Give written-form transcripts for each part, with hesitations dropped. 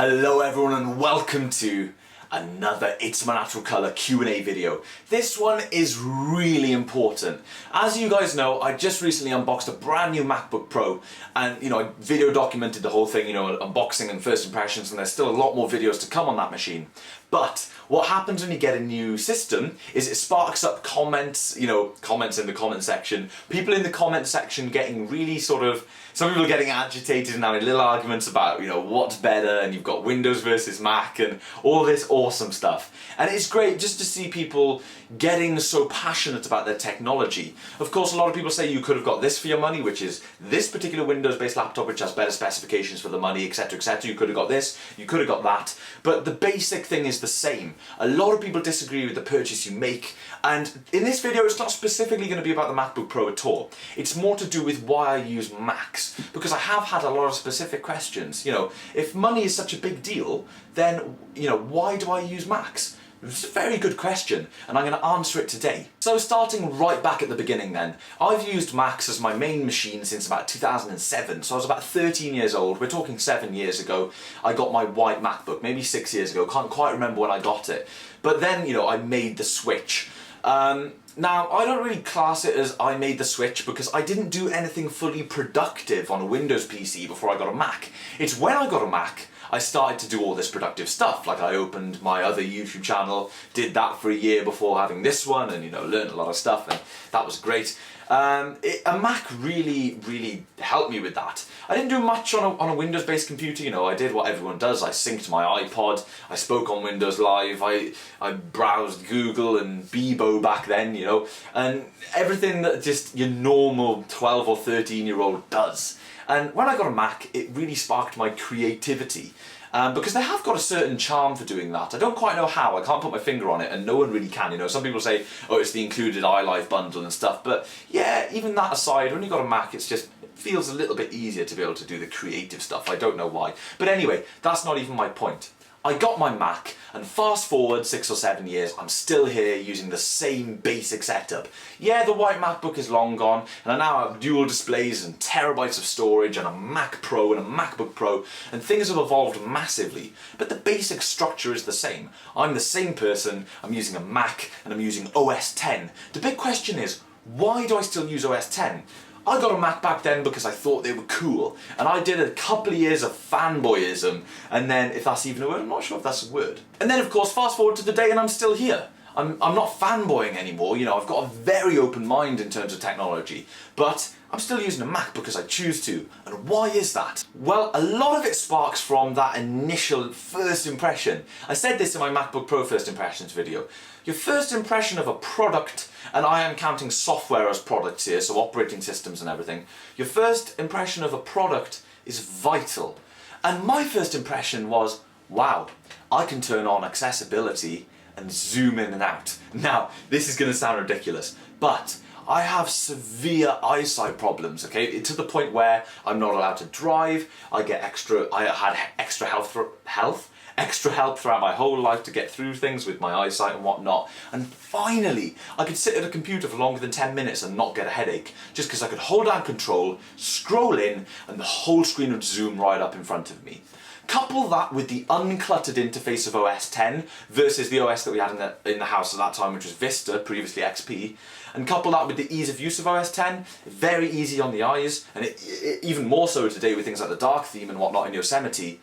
Hello everyone and welcome to another It's My Natural Colour Q&A video. This one is really important. As you guys know, I just recently unboxed a brand new MacBook Pro and I video documented the whole thing, unboxing and first impressions, and there's still a lot more videos to come on that machine. But what happens when you get a new system is it sparks up comments, comments in the comment section. People in the comment section getting really some people are getting agitated and having little arguments about, what's better, and you've got Windows versus Mac and all this awesome stuff. And it's great just to see people getting so passionate about their technology. Of course, a lot of people say you could have got this for your money, which is this particular Windows-based laptop which has better specifications for the money, etc, etc. You could have got this, you could have got that. But the basic thing is the same. A lot of people disagree with the purchase you make, and in this video it's not specifically going to be about the MacBook Pro at all. It's more to do with why I use Macs, because I have had a lot of specific questions. If money is such a big deal, then why do I use Macs? It's a very good question, and I'm going to answer it today. So starting right back at the beginning then, I've used Macs as my main machine since about 2007, so I was about 13 years old. We're talking 7 years ago. I got my white MacBook, maybe 6 years ago, can't quite remember when I got it. But then, I made the switch. Now, I don't really class it as I made the switch because I didn't do anything fully productive on a Windows PC before I got a Mac. It's when I got a Mac I started to do all this productive stuff. Like I opened my other YouTube channel, did that for a year before having this one, and learned a lot of stuff, and that was great. A Mac really helped me with that. I didn't do much on a Windows-based computer. I did what everyone does. I synced my iPod, I spoke on Windows Live, I browsed Google and Bebo back then, and everything that just your normal 12 or 13-year-old does. And when I got a Mac, it really sparked my creativity. Because they have got a certain charm for doing that. I don't quite know how, I can't put my finger on it, and no one really can. Some people say, oh, it's the included iLife bundle and stuff, but yeah, even that aside, when you've got a Mac, it feels a little bit easier to be able to do the creative stuff. I don't know why. But anyway, that's not even my point. I got my Mac, and fast forward 6 or 7 years, I'm still here using the same basic setup. Yeah, the white MacBook is long gone, and I now have dual displays and terabytes of storage and a Mac Pro and a MacBook Pro, and things have evolved massively, but the basic structure is the same. I'm the same person, I'm using a Mac, and I'm using OS X. The big question is, why do I still use OS X? I got a Mac back then because I thought they were cool, and I did a couple of years of fanboyism, and then, if that's even a word, I'm not sure if that's a word. And then of course, fast forward to today and I'm still here. I'm not fanboying anymore, I've got a very open mind in terms of technology, but I'm still using a Mac because I choose to. And why is that? Well, a lot of it sparks from that initial first impression. I said this in my MacBook Pro first impressions video. Your first impression of a product, and I am counting software as products here, so operating systems and everything. Your first impression of a product is vital. And my first impression was, wow, I can turn on accessibility and zoom in and out. Now, this is going to sound ridiculous, but I have severe eyesight problems, okay? To the point where I'm not allowed to drive, I had extra help throughout my whole life to get through things with my eyesight and whatnot. And finally, I could sit at a computer for longer than 10 minutes and not get a headache, just because I could hold down control, scroll in, and the whole screen would zoom right up in front of me. Couple that with the uncluttered interface of OS X versus the OS that we had in the house at that time, which was Vista, previously XP, and couple that with the ease of use of OS X, very easy on the eyes, and even more so today with things like the dark theme and whatnot in Yosemite.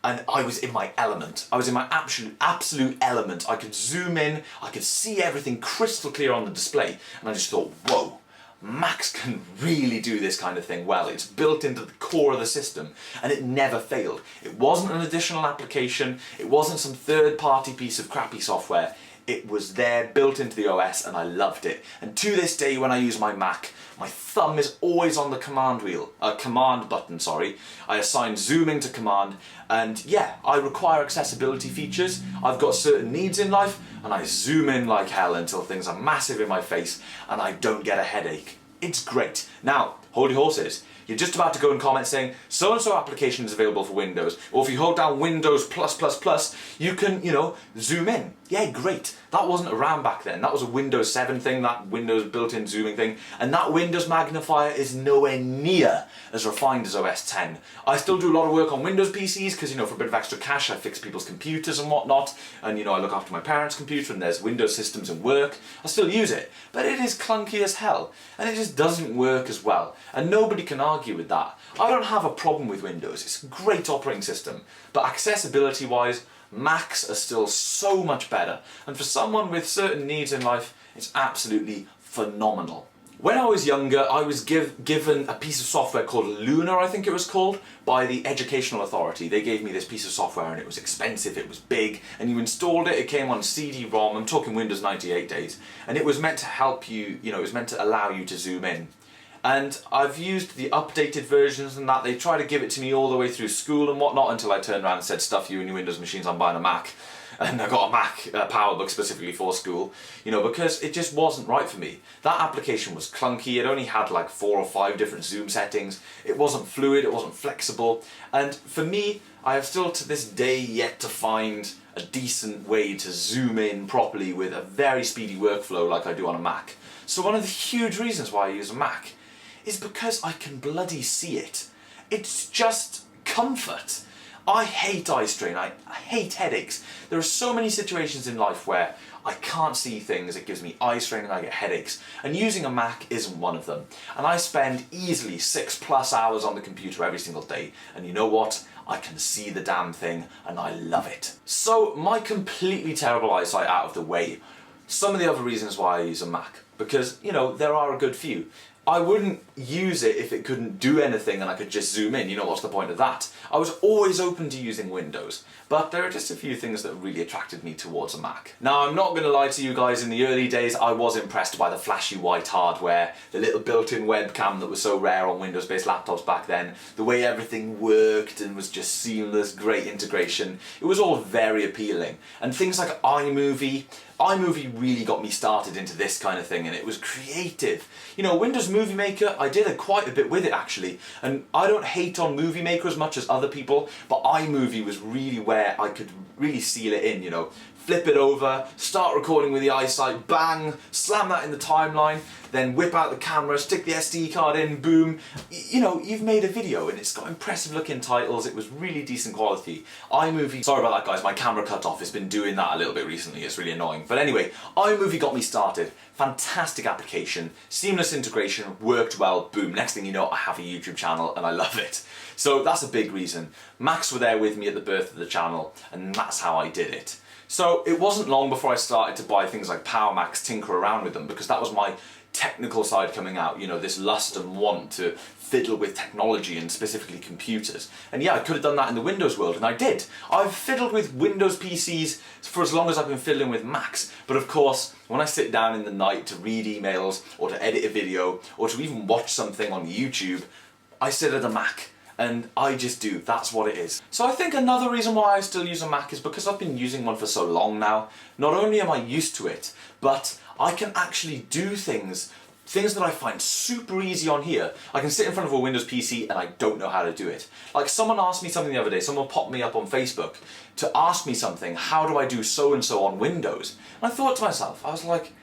And I was in my element. I was in my absolute element. I could zoom in, I could see everything crystal clear on the display, and I just thought, whoa, Macs can really do this kind of thing well. It's built into the core of the system, and it never failed. It wasn't an additional application, it wasn't some third-party piece of crappy software. It was there, built into the OS, and I loved it. And to this day, when I use my Mac, my thumb is always on the command button, sorry. I assign zooming to command, and yeah, I require accessibility features. I've got certain needs in life, and I zoom in like hell until things are massive in my face, and I don't get a headache. It's great. Now, hold your horses. you're just about to go and comment saying, so-and-so application is available for Windows. Or if you hold down Windows +++, you can, you know, zoom in. Yeah, great. That wasn't around back then. That was a Windows 7 thing, that Windows built-in zooming thing. And that Windows magnifier is nowhere near as refined as OS 10. I still do a lot of work on Windows PCs because, you know, for a bit of extra cash, I fix people's computers and whatnot. And, you know, I look after my parents' computer and there's Windows systems in work. I still use it. But it is clunky as hell. And it just doesn't work as well. And nobody can argue with that. I don't have a problem with Windows. It's a great operating system. But accessibility-wise, Macs are still so much better, and for someone with certain needs in life, it's absolutely phenomenal. When I was younger, I was given a piece of software called Luna, I think it was called, by the Educational Authority. They gave me this piece of software and it was expensive, it was big, and you installed it, it came on CD-ROM, I'm talking Windows 98 days, and it was meant to help you, you know, it was meant to allow you to zoom in. And I've used the updated versions and that. They try to give it to me all the way through school and whatnot until I turned around and said, stuff you and your Windows machines, I'm buying a Mac. And I got a Mac PowerBook specifically for school, you know, because it just wasn't right for me. That application was clunky, it only had like 4 or 5 different zoom settings, it wasn't fluid, it wasn't flexible, and for me, I have still to this day yet to find a decent way to zoom in properly with a very speedy workflow like I do on a Mac. So one of the huge reasons why I use a Mac is because I can bloody see it. It's just comfort. I hate eye strain, I hate headaches. There are so many situations in life where I can't see things, it gives me eye strain and I get headaches. And using a Mac isn't one of them. And I spend easily 6+ hours on the computer every single day. And you know what? I can see the damn thing and I love it. So my completely terrible eyesight out of the way, some of the other reasons why I use a Mac. Because, you know, there are a good few. I wouldn't use it if it couldn't do anything and I could just zoom in, you know, what's the point of that? I was always open to using Windows, but there are just a few things that really attracted me towards a Mac. Now, I'm not going to lie to you guys, in the early days I was impressed by the flashy white hardware, the little built-in webcam that was so rare on Windows-based laptops back then, the way everything worked and was just seamless, great integration. It was all very appealing. And things like iMovie really got me started into this kind of thing, and it was creative. You know, Windows Movie Maker, I did quite a bit with it actually, and I don't hate on Movie Maker as much as other people, but iMovie was really where I could really seal it in, you know. Flip it over, start recording with the eyesight, bang, slam that in the timeline, then whip out the camera, stick the SD card in, boom. You know, you've made a video and it's got impressive looking titles, it was really decent quality. iMovie, sorry about that guys, my camera cut off, it's been doing that a little bit recently, it's really annoying. But anyway, iMovie got me started, fantastic application, seamless integration, worked well, boom, next thing you know I have a YouTube channel and I love it. So that's a big reason. Macs were there with me at the birth of the channel and that's how I did it. So it wasn't long before I started to buy things like Power Macs, tinker around with them, because that was my technical side coming out, you know, this lust and want to fiddle with technology and specifically computers. And yeah, I could have done that in the Windows world, and I did. I've fiddled with Windows PCs for as long as I've been fiddling with Macs, but of course, when I sit down in the night to read emails, or to edit a video, or to even watch something on YouTube, I sit at a Mac. And I just do, that's what it is. So I think another reason why I still use a Mac is because I've been using one for so long now. Not only am I used to it, but I can actually do things that I find super easy on here. I can sit in front of a Windows PC and I don't know how to do it. Like someone asked me something the other day, someone popped me up on Facebook to ask me something, how do I do so and so on Windows? And I thought to myself, I was like,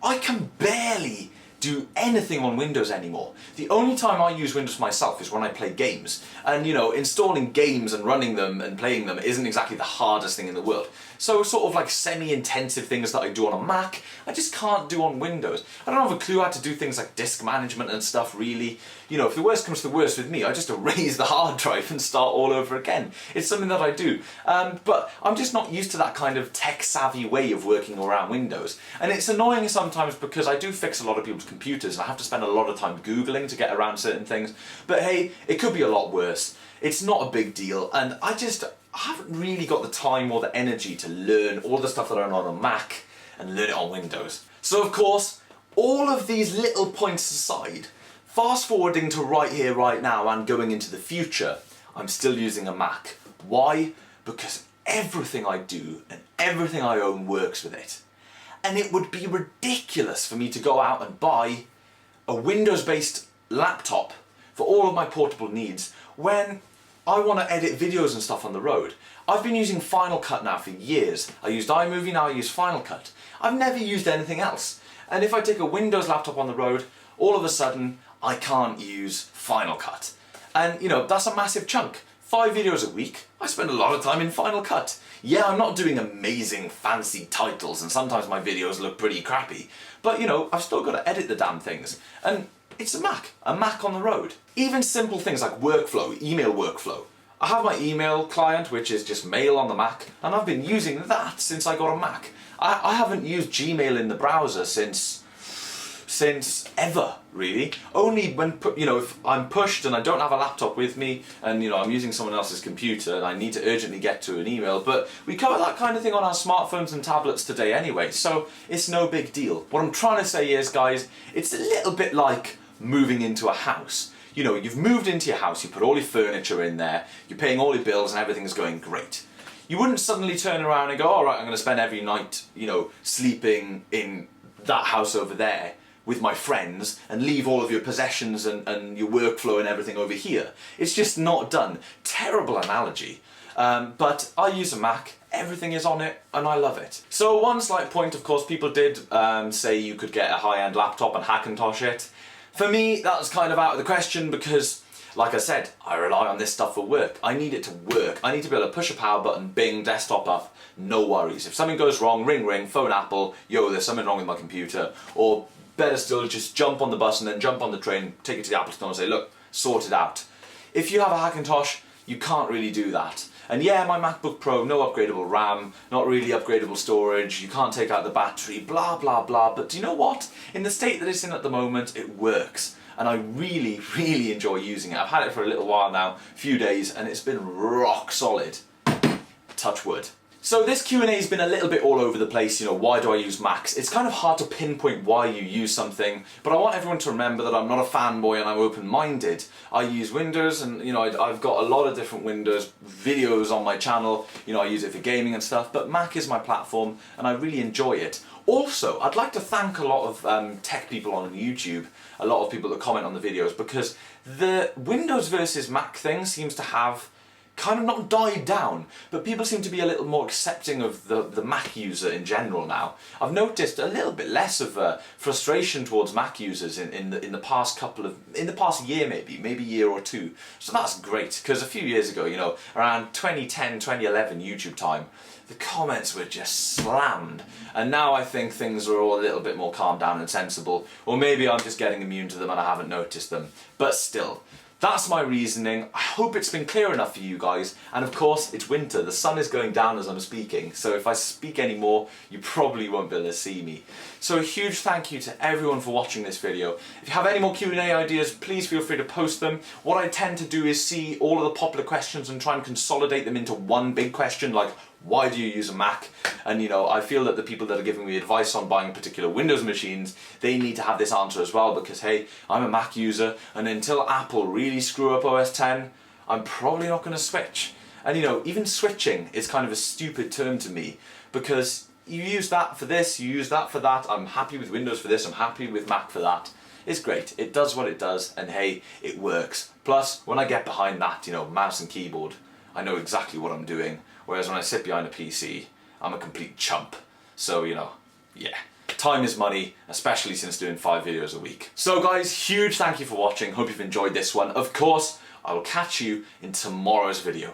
I can barely do anything on Windows anymore. The only time I use Windows myself is when I play games. And you know, installing games and running them and playing them isn't exactly the hardest thing in the world. So sort of like semi-intensive things that I do on a Mac, I just can't do on Windows. I don't have a clue how to do things like disk management and stuff really. You know, if the worst comes to the worst with me, I just erase the hard drive and start all over again. It's something that I do. But I'm just not used to that kind of tech-savvy way of working around Windows. And it's annoying sometimes because I do fix a lot of people's computers and I have to spend a lot of time Googling to get around certain things. But hey, it could be a lot worse. It's not a big deal, and I haven't really got the time or the energy to learn all the stuff that I know on a Mac and learn it on Windows. So of course, all of these little points aside, fast forwarding to right here, right now, and going into the future, I'm still using a Mac. Why? Because everything I do and everything I own works with it. And it would be ridiculous for me to go out and buy a Windows-based laptop for all of my portable needs when I want to edit videos and stuff on the road. I've been using Final Cut now for years. I used iMovie, now I use Final Cut. I've never used anything else. And if I take a Windows laptop on the road, all of a sudden I can't use Final Cut. And you know, that's a massive chunk. 5 videos a week, I spend a lot of time in Final Cut. Yeah, I'm not doing amazing fancy titles and sometimes my videos look pretty crappy, but you know, I've still got to edit the damn things. And it's a Mac on the road. Even simple things like workflow, email workflow. I have my email client, which is just mail on the Mac, and I've been using that since I got a Mac. I haven't used Gmail in the browser since ever, really. Only when, you know, if I'm pushed and I don't have a laptop with me and, you know, I'm using someone else's computer and I need to urgently get to an email, but we cover that kind of thing on our smartphones and tablets today anyway, so it's no big deal. What I'm trying to say is, guys, it's a little bit like moving into a house. You know, you've moved into your house, you put all your furniture in there, you're paying all your bills and everything's going great. You wouldn't suddenly turn around and go, all right, I'm going to spend every night, you know, sleeping in that house over there with my friends and leave all of your possessions and your workflow and everything over here. It's just not done. Terrible analogy. But I use a Mac, everything is on it, and I love it. So one slight point, of course, people did say you could get a high-end laptop and Hackintosh it. For me, that was kind of out of the question because, like I said, I rely on this stuff for work. I need it to work. I need to be able to push a power button, bing, desktop up, no worries. If something goes wrong, ring ring, phone Apple, yo, there's something wrong with my computer, or better still, just jump on the bus and then jump on the train, take it to the Apple store and say, look, sort it out. If you have a Hackintosh, you can't really do that. And yeah, my MacBook Pro, no upgradable RAM, not really upgradable storage, you can't take out the battery, blah, blah, blah. But do you know what? In the state that it's in at the moment, it works. And I really, really enjoy using it. I've had it for a little while now, a few days, and it's been rock solid. Touch wood. So this Q&A has been a little bit all over the place, you know, why do I use Macs? It's kind of hard to pinpoint why you use something, but I want everyone to remember that I'm not a fanboy and I'm open-minded. I use Windows and, you know, I've got a lot of different Windows videos on my channel, you know, I use it for gaming and stuff, but Mac is my platform and I really enjoy it. Also, I'd like to thank a lot of tech people on YouTube, a lot of people that comment on the videos, because the Windows versus Mac thing seems to have kind of not died down, but people seem to be a little more accepting of the Mac user in general now. I've noticed a little bit less of frustration towards Mac users in the past in the past year maybe year or two. So that's great, because a few years ago, you know, around 2010, 2011 YouTube time, the comments were just slammed, and now I think things are all a little bit more calmed down and sensible, or maybe I'm just getting immune to them and I haven't noticed them, but still. That's my reasoning. I hope it's been clear enough for you guys. And of course, it's winter. The sun is going down as I'm speaking. So if I speak anymore, you probably won't be able to see me. So a huge thank you to everyone for watching this video. If you have any more Q&A ideas, please feel free to post them. What I tend to do is see all of the popular questions and try and consolidate them into one big question, like, why do you use a Mac? And you know, I feel that the people that are giving me advice on buying particular Windows machines, they need to have this answer as well, because hey, I'm a Mac user, and until Apple really screw up OS X, I'm probably not going to switch. And you know, even switching is kind of a stupid term to me, because you use that for this, you use that for that, I'm happy with Windows for this, I'm happy with Mac for that. It's great, it does what it does, and hey, it works. Plus, when I get behind that, you know, mouse and keyboard, I know exactly what I'm doing. Whereas when I sit behind a PC, I'm a complete chump. So, you know, yeah. Time is money, especially since doing 5 videos a week. So guys, huge thank you for watching. Hope you've enjoyed this one. Of course, I will catch you in tomorrow's video.